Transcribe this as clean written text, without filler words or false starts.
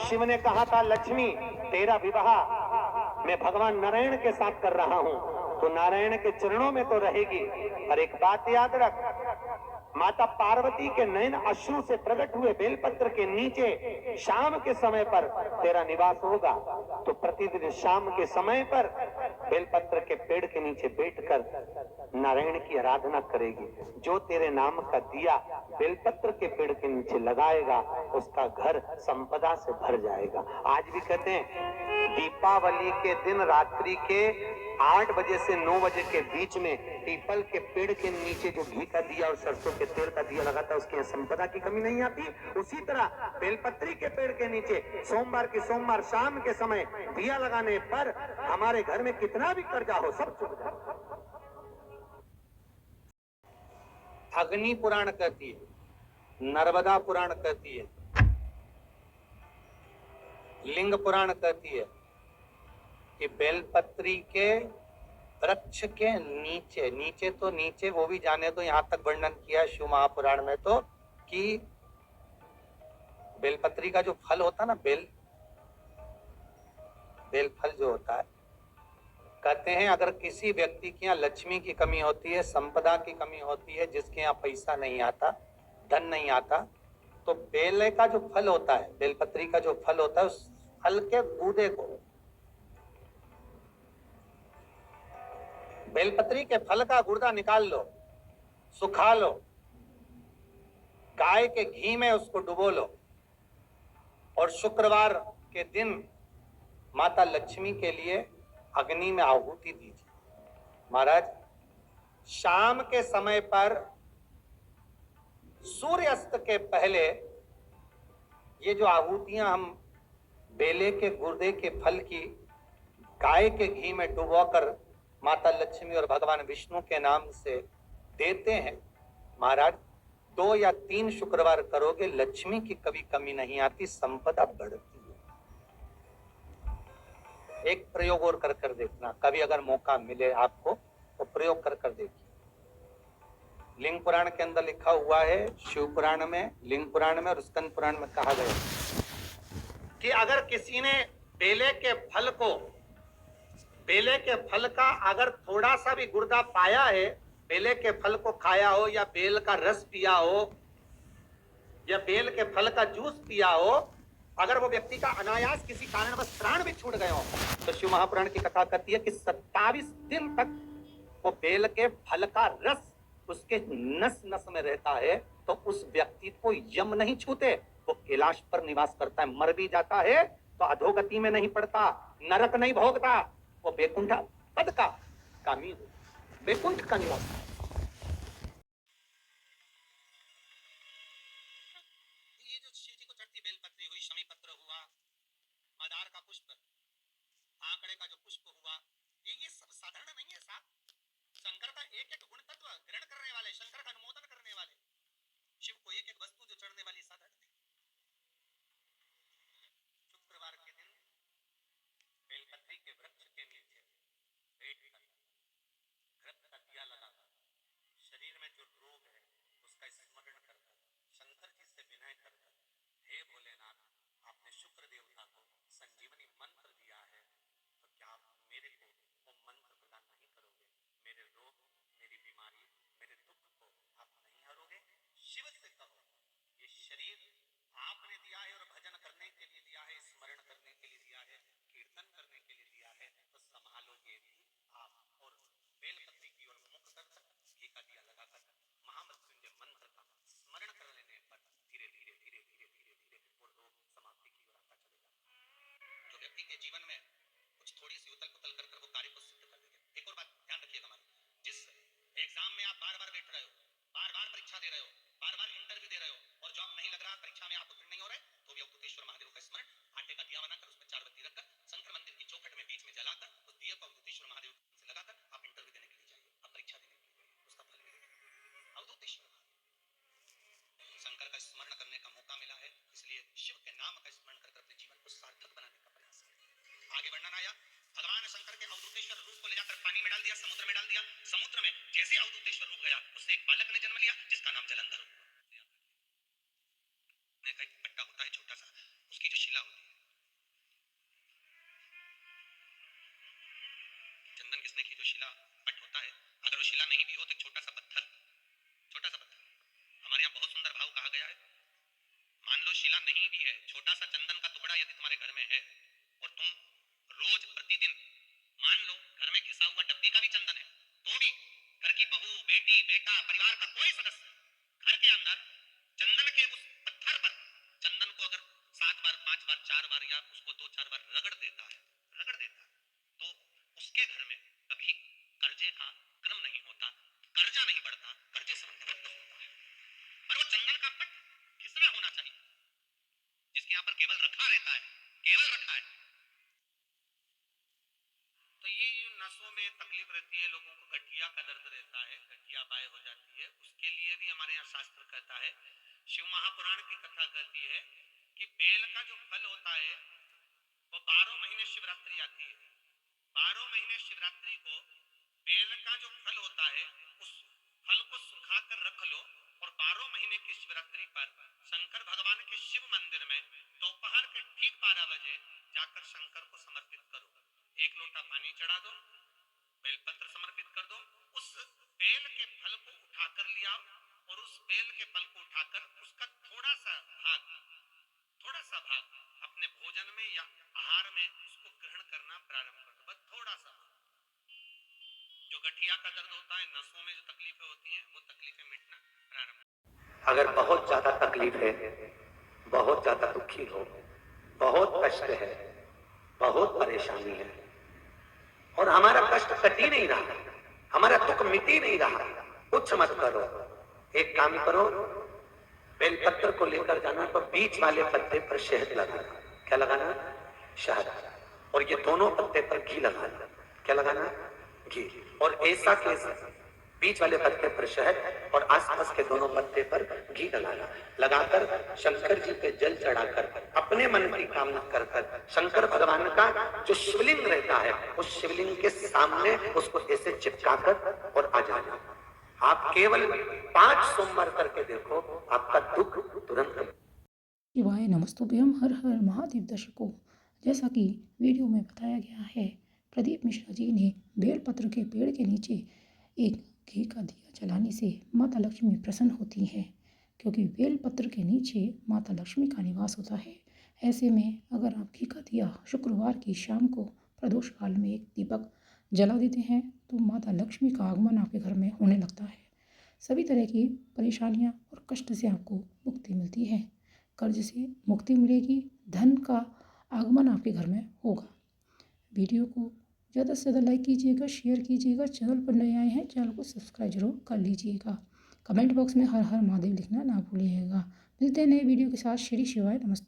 शिव ने कहा था, लक्ष्मी तेरा विवाह मैं भगवान नारायण के साथ कर रहा हूं, तो नारायण के चरणों में तो रहेगी। पर एक बात याद रख, माता पार्वती के नयन अश्रु से प्रकट हुए बेलपत्र के नीचे शाम के समय पर तेरा निवास होगा। तो प्रतिदिन शाम के समय पर बेलपत्र के पेड़ के नीचे बैठकर नारायण की आराधना करेगी। जो तेरे नाम का दिया बेलपत्र के पेड़ के नीचे लगाएगा, उसका घर संपदा से भर जाएगा। आज भी कहते हैं, दीपावली के दिन रात्रि के 8 बजे से 9 बजे के बीच में पीपल के पेड़ के नीचे जो घी का दिया और सरसों के तेल का दिया लगाता है, उसकी यहाँ संपदा की कमी नहीं आती। उसी तरह बेलपत्री के पेड़ के नीचे सोमवार की सोमवार शाम के समय दिया लगाने पर हमारे घर में कितना भी कर्जा हो सब चुक जाए। अग्नि पुराण कहती है, नर्मदा पुराण कहती है, लिंग पुराण कहती है कि बेलपत्री के वृक्ष के नीचे, नीचे तो नीचे वो भी जाने तो यहां तक वर्णन किया शिव महापुराण में तो कि बेलपत्री का जो फल होता ना, बेल फल जो होता है, कहते हैं अगर किसी व्यक्ति के यहाँ लक्ष्मी की कमी होती है, संपदा की कमी होती है, जिसके यहाँ पैसा नहीं आता, धन नहीं आता, तो बेल का जो फल होता है, बेलपत्री का जो फल होता है, उस फल के गूदे को, बेलपत्री के फल का गुर्दा निकाल लो, सुखा लो, गाय के घी में उसको डुबो लो और शुक्रवार के दिन माता लक्ष्मी के लिए अग्नि में आहुति दीजिए। महाराज, शाम के समय पर सूर्यास्त के पहले ये जो आहुतियां हम बेले के गुर्दे के फल की गाय के घी में डुबोकर माता लक्ष्मी और भगवान विष्णु के नाम से देते हैं, महाराज 2 या 3 शुक्रवार करोगे, लक्ष्मी की कभी कमी नहीं आती, संपदा बढ़ती है। एक प्रयोग और कर देखना, कभी अगर मौका मिले आपको तो प्रयोग कर देखिए। लिंग पुराण के अंदर लिखा हुआ है, शिव पुराण में, लिंग पुराण में और स्कंद पुराण में कहा गया कि अगर किसी ने बेले के फल का अगर थोड़ा सा भी गुर्दा पाया है, बेले के फल को खाया हो या बेल का रस पिया हो या बेल के फल का जूस पिया हो, अगर वो व्यक्ति का अनायास किसी कारणवश प्राण भी छूट गए हो, तो शिव महापुराण की कथा कहती है कि 27 दिन तक वो बेल के फल का रस उसके नस नस में रहता है, तो उस व्यक्ति को यम नहीं छूते, वो कैलाश पर निवास करता है। मर भी जाता है तो अधोगति में नहीं पड़ता, नरक नहीं भोगता, वो बैकुंठ पद का कामी, बैकुंठ का निवास। ये जो शिव जी को चढ़ती बेलपत्री हुई, शमी पत्र हुआ, मदार का पुष्प, आंकड़े का जो पुष्प हुआ, ये सब साधारण नहीं है साहब। शंकर का एक एक गुण तत्व ग्रहण करने वाले, शंकर का अनुमोदन करने वाले, शिव को एक एक वस्तु जो चढ़ने वाली साधारण नहीं। शुक्रवार के दिन बेलपत्री के वृक्ष के नीचे बैठकर घृत का दिया लगाकर शरीर में जो रोग है उसका स्मरण करकर शंकर जी से विनय करकर, हे भोलेनाथ, आपने शुक्र देवता को संजीवनी मंत्र दिया है, तो क्या आप मेरे को वो मंत्र प्रदान नहीं करोगे? मेरे रोग, मेरी बीमारी, मेरे दुख को आप नहीं हरोगे? शिव से कहो, ये शरीर आपने दिया है और भजन करने के लिए दिया है, स्मरण करने के लिए दिया है, कीर्तन करने के लिए दिया है, तो संभालोगे भी आप। और बेलपत्री की ओर मुख कर घी का दिया लगाकर महामृत्युंजय मंत्र का स्मरण कर लेने पर धीरे धीरे धीरे धीरे धीरे धीरे वो रोग समाप्ति की ओर आता चलेगा। जो व्यक्ति के जीवन में कुछ थोड़ी सी उथल पुथल कर वो कार्य को सिद्ध कर देंगे। एक और बात ध्यान रखिएगा हमारे, जिस एग्जाम में आप बार बार बैठ रहे हो, बार बार परीक्षा दे रहे हो, बार बार इंटरव्यू दे रहे हो और जॉब नहीं लग रहा, परीक्षा में आप उत्तीर्ण नहीं हो रहे, तो भी अवधूतेश्वर महादेव का स्मरण आटे का दिया बनाकर उसमें 4 बत्ती रखकर शंकर मंदिर की चौखट में बीच में जलाकर उस दिया को अवधूतेश्वर महादेव से लगाकर आप इंटरव्यू देने के लिए जाइए, आप परीक्षा देने के लिए जाइए, उसका फल मिलेगा। अवधूतेश्वर महादेव, शंकर का स्मरण करने का मौका मिला है, इसलिए शिव के नाम का स्मरण कर अपने जीवन को सार्थक बनाने का प्रयास करें। आगे वर्णन आया, भगवान शंकर के अवधूतेश्वर रूप को ले जाकर पानी में डाल दिया, समुद्र में डाल दिया। समुद्र में जैसे अवधूतेश्वर रूप गया, उससे एक बालक ने जन्म लिया जिसका नाम जलंधर हुआ। एक पट्टा होता है छोटा सा, उसकी जो छोटा सा चंदन का टुकड़ा यदि तुम्हारे घर में है और तुम रोज प्रतिदिन, मान लो घर में घिसा हुआ डब्बी का भी चंदन है, तो भी घर की बहू, बेटी, बेटा, परिवार का कोई सदस्य घर के अंदर चंदन के उस पत्थर पर चंदन को अगर 7 बार, 5 बार, 4 बार या उसको 2-4 बार रगड़ देता है, तो उसके घर में कभी कर्जे का क्रम नहीं होता, कर्जा नहीं बढ़ता, कर्जे से मुक्त होता है। और वो चंदन का पट घिसना होना चाहिए, जिसके यहाँ पर केवल रखा रहता है, केवल रखा है। तो ये जो नसों में तकलीफ रहती है, लोगों को गठिया का दर्द रहता है, गठिया बाय हो जाती है, उसके लिए भी हमारे यहाँ शास्त्र कहता है, शिव महापुराण की कथा कहती है कि बेल का जो फल होता है वो 12 महीने शिवरात्रि आती है, 12 महीने शिवरात्रि को बेल का जो फल होता है उस फल को सुखा कर रख लो और 12 महीने की शिवरात्रि पर शंकर भगवान के शिव मंदिर में दोपहर के ठीक 12 बजे जाकर शंकर को समर्पित करो, 1 लोटा पानी चढ़ा दो, बेलपत्र समर्पित कर दो, उस बेल के फल को उठाकर लिया और उस बेल के फल को उठाकर उसका थोड़ा सा भाग अपने भोजन में या आहार में उसको ग्रहण करना प्रारंभ कर दो, बस थोड़ा सा। जो गठिया का दर्द होता है, नसों में जो तकलीफें होती हैं, वो तकलीफें मिटना प्रारंभ। अगर बहुत ज्यादा तकलीफ है, बहुत ज्यादा दुखी हो, बहुत कष्ट है, बहुत परेशानी है और हमारा कष्ट कट ही नहीं रहा, हमारा दुख मिट ही नहीं रहा, कुछ मत करो, एक काम करो, बेलपत्र को लेकर जाना तो बीच वाले पत्ते पर शहद लगाना। क्या लगाना? शहद। और ये दोनों पत्ते पर घी लगाना। क्या लगाना? घी। और ऐसा केस बीच वाले पत्ते पर शहद और आसपास के दोनों पत्ते पर घी लगाना, लगाकर शंकर जी पे जल चढ़ाकर अपने मन की कामना कर शंकर भगवान का जो शिवलिंग रहता है उस शिवलिंग के सामने उसको ऐसे चिपकाकर और आ जाना। आप केवल 5 सोमवार करके देखो, आपका दुख तुरंत। शिवाय नमस्तुभ्यम। हर हर महादेव। दर्शकों, जैसा कि वीडियो में बताया गया है, प्रदीप मिश्रा जी ने बेलपत्र के पेड़ के नीचे एक घी का दिया जलाने से माता लक्ष्मी प्रसन्न होती हैं, क्योंकि बेलपत्र के नीचे माता लक्ष्मी का निवास होता है। ऐसे में अगर आप घी का दिया शुक्रवार की शाम को प्रदोष काल में एक दीपक जला देते हैं तो माता लक्ष्मी का आगमन आपके घर में होने लगता है। सभी तरह की परेशानियां और कष्ट से आपको मुक्ति मिलती है, कर्ज से मुक्ति मिलेगी, धन का आगमन आपके घर में होगा। वीडियो को ज़्यादा से ज़्यादा लाइक कीजिएगा, शेयर कीजिएगा। चैनल पर नए आए हैं, चैनल को सब्सक्राइब जरूर कर लीजिएगा। कमेंट बॉक्स में हर हर महादेव लिखना ना भूलिएगा। मिलते हैं नए वीडियो के साथ। श्री शिवाय नमस्ते।